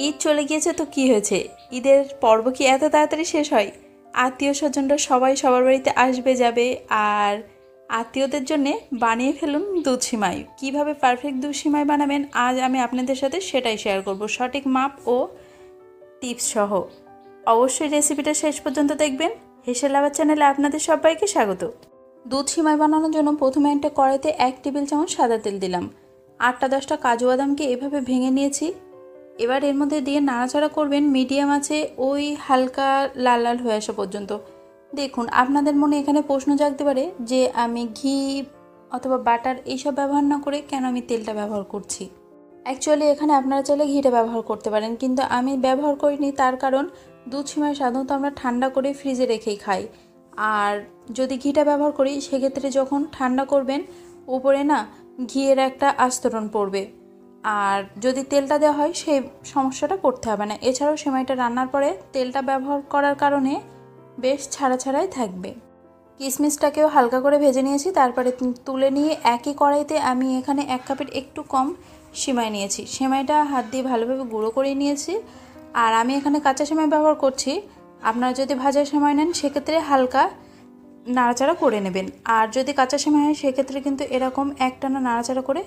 ঈদ চলে গিয়েছে তো কি হয়েছে, ঈদের পর্ব কি এত তাড়াতাড়ি শেষ হয়? আত্মীয় স্বজনরা সবাই সবার বাড়িতে আসবে যাবে। আর আত্মীয়দের জন্যে বানিয়ে ফেলুন দুধ সিমাই। কীভাবে পারফেক্ট দুধ সিমাই বানাবেন আজ আমি আপনাদের সাথে সেটাই শেয়ার করব, সঠিক মাপ ও টিপস সহ। অবশ্যই রেসিপিটা শেষ পর্যন্ত দেখবেন। হেসেল আবার চ্যানেলে আপনাদের সবাইকে স্বাগত। দুধ সিমাই বানানোর জন্য প্রথমে একটা কড়াইতে 1 টেবিল চামচ সাদা তেল দিলাম। 8-10টা কাজু বাদামকে এভাবে ভেঙে নিয়েছি। এবার এর মধ্যে দিয়ে নাড়াচাড়া করবেন মিডিয়াম আছে, ওই হালকা লাল লাল হয়ে আসা পর্যন্ত। দেখুন, আপনাদের মনে এখানে প্রশ্ন জাগতে পারে যে আমি ঘি অথবা বাটার এইসব ব্যবহার না করে কেন আমি তেলটা ব্যবহার করছি। অ্যাকচুয়ালি এখানে আপনারা চাইলে ঘিটা ব্যবহার করতে পারেন, কিন্তু আমি ব্যবহার করিনি। তার কারণ দুধ সিমাই সাধারণত আমরা ঠান্ডা করে ফ্রিজে রেখেই খাই। আর যদি ঘিটা ব্যবহার করি সেক্ষেত্রে যখন ঠান্ডা করবেন উপরে না ঘিয়ের একটা আস্তরণ পড়বে। আর যদি তেলটা দেওয়া হয় সেই সমস্যাটা পড়তে হবে না। এছাড়াও সেমাইটা রান্নার পরে তেলটা ব্যবহার করার কারণে বেশ ছাড়া ছাড়াই থাকবে। কিশমিশটাকেও হালকা করে ভেজে নিয়েছি, তারপরে তুলে নিয়ে একই কড়াইতে আমি এখানে 1 কাপের একটু কম সেমাই নিয়েছি। সেমাইটা হাত দিয়ে ভালোভাবে গুঁড়ো করে নিয়েছি। আর আমি এখানে কাঁচা সেমাই ব্যবহার করছি। আপনারা যদি ভাজা সেমাই নেন সেক্ষেত্রে হালকা নাড়াচাড়া করে নেবেন। আর যদি কাঁচা সেমাই হয় সেক্ষেত্রে কিন্তু এরকম একটানা নাড়াচাড়া করে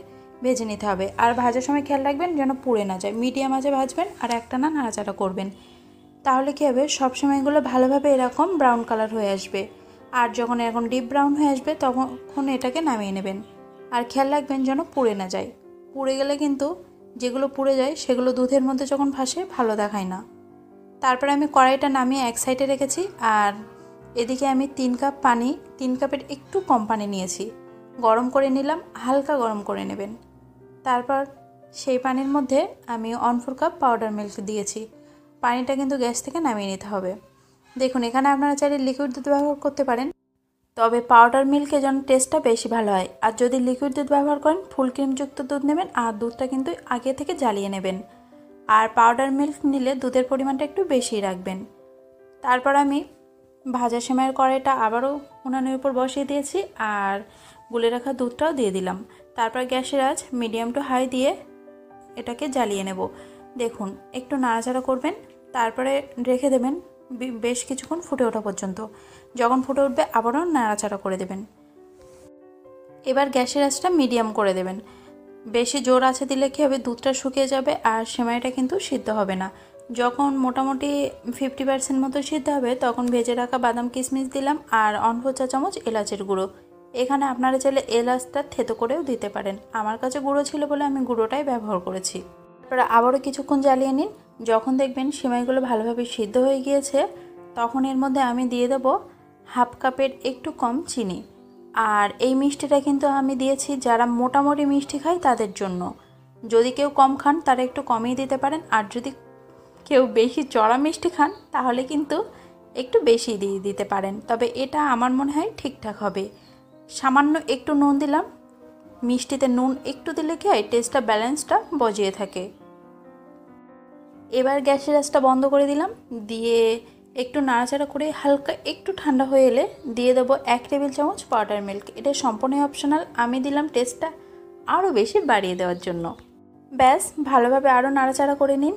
ভেজে নিতে হবে। আর ভাজার সময় খেয়াল রাখবেন যেন পুড়ে না যায়, মিডিয়াম আঁচে ভাজবেন আর একটানা নাড়াচাড়া করবেন। তাহলে কী হবে, সব সময়গুলো ভালোভাবে এরকম ব্রাউন কালার হয়ে আসবে। আর যখন এরকম ডিপ ব্রাউন হয়ে আসবে তখন এটাকে নামিয়ে নেবেন। আর খেয়াল রাখবেন যেন পুড়ে না যায়। পুড়ে গেলে কিন্তু যেগুলো পুড়ে যায় সেগুলো দুধের মধ্যে যখন ভাসে ভালো দেখায় না। তারপরে আমি কড়াইটা নামিয়ে এক সাইডে রেখেছি। আর এদিকে আমি 3 কাপ পানি, 3 কাপের একটু কম পানি নিয়েছি, গরম করে নিলাম। হালকা গরম করে নেবেন। তারপর সেই পানির মধ্যে আমি 1/4 কাপ পাউডার মিল্ক দিয়েছি। পানিটা কিন্তু গ্যাস থেকে নামিয়ে নিতে হবে। দেখুন, এখানে আপনারা চাইলে লিকুইড দুধ ব্যবহার করতে পারেন, তবে পাউডার মিল্কে যেন টেস্টটা বেশি ভালো হয়। আর যদি লিকুইড দুধ ব্যবহার করেন ফুল ক্রিমযুক্ত দুধ নেবেন, আর দুধটা কিন্তু আগে থেকে জ্বালিয়ে নেবেন। আর পাউডার মিল্ক নিলে দুধের পরিমাণটা একটু বেশি রাখবেন। তারপর আমি ভাজা সেমাইয়ের কড়াইটা আবারও উনানের উপর বসিয়ে দিয়েছি আর গুলে রাখা দুধটাও দিয়ে দিলাম। তারপর গ্যাসের আঁচ মিডিয়াম টু হাই দিয়ে এটাকে জ্বালিয়ে নেব। দেখুন, একটু নাড়াচাড়া করবেন, তারপরে রেখে দেবেন বেশ কিছুক্ষণ ফুটে ওঠা পর্যন্ত। যখন ফুটে উঠবে আবারও নাড়াচাড়া করে দেবেন। এবার গ্যাসের আঁচটা মিডিয়াম করে দেবেন। বেশি জোর আঁচে দিলে কী হবে, দুধটা শুকিয়ে যাবে আর সেমাইটা কিন্তু সিদ্ধ হবে না। যখন মোটামুটি 50% মতো সিদ্ধ হবে তখন ভেজে রাখা বাদাম কিশমিশ দিলাম আর 1/4 চা চামচ এলাচের গুঁড়ো। এখানে আপনারা চাইলে এলাচটা থেতো করেও দিতে পারেন, আমার কাছে গুঁড়ো ছিল বলে আমি গুঁড়োটাই ব্যবহার করেছি। তারপরে আবারও কিছুক্ষণ জ্বালিয়ে নিন। যখন দেখবেন সেমাইগুলো ভালোভাবে সিদ্ধ হয়ে গিয়েছে তখন এর মধ্যে আমি দিয়ে দেব 1/2 কাপের একটু কম চিনি। আর এই মিষ্টিটা কিন্তু আমি দিয়েছি যারা মোটামুটি মিষ্টি খায় তাদের জন্য। যদি কেউ কম খান তারা একটু কমিয়ে দিতে পারেন, আর যদি কেউ বেশি চড়া মিষ্টি খান তাহলে কিন্তু একটু বেশি দিয়ে দিতে পারেন। তবে এটা আমার মনে হয় ঠিকঠাক হবে। সামান্য একটু নুন দিলাম। মিষ্টিতে নুন একটু দিলে কি হয়, টেস্টটা ব্যালেন্সটা বজিয়ে থাকে। এবার গ্যাসের আঁচটা বন্ধ করে দিলাম, দিয়ে একটু নাড়াচাড়া করে হালকা একটু ঠান্ডা হয়ে এলে দিয়ে দেবো 1 টেবিল চামচ পাউডার মিল্ক। এটা সম্পূর্ণ অপশনাল, আমি দিলাম টেস্টটা আরও বেশি বাড়িয়ে দেওয়ার জন্য। ব্যাস, ভালোভাবে আরও নাড়াচাড়া করে নিন।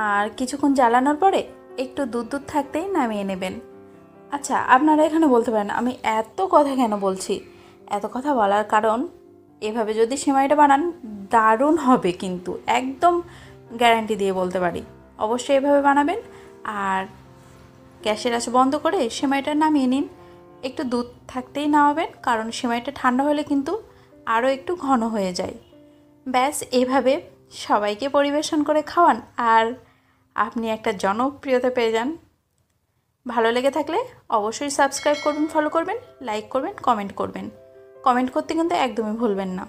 আর কিছুক্ষণ জ্বালানোর পরে একটু দুধ দুধ থাকতেই নামিয়ে নেবেন। আচ্ছা, আপনারা এখানে বলতে পারেন আমি এত কথা কেন বলছি। এত কথা বলার কারণ এভাবে যদি সেমাইটা বানান দারুণ হবে, কিন্তু একদম গ্যারান্টি দিয়ে বলতে পারি। অবশ্যই এভাবে বানাবেন। আর গ্যাসের আঁচ বন্ধ করে সেমাইটা নামিয়ে নিন। একটু দুধ থাকতেই নামাবেন, কারণ সেমাইটা ঠান্ডা হলে কিন্তু আরও একটু ঘন হয়ে যায়। ব্যাস, এভাবে সবাইকে পরিবেশন করে খাওয়ান আর আপনি একটা জনপ্রিয়তা পেয়ে যান। ভালো লেগে থাকলে অবশ্যই সাবস্ক্রাইব করবেন, ফলো করবেন, লাইক করবেন, কমেন্ট করবেন। কমেন্ট করতে কিন্তু একদমই ভুলবেন না।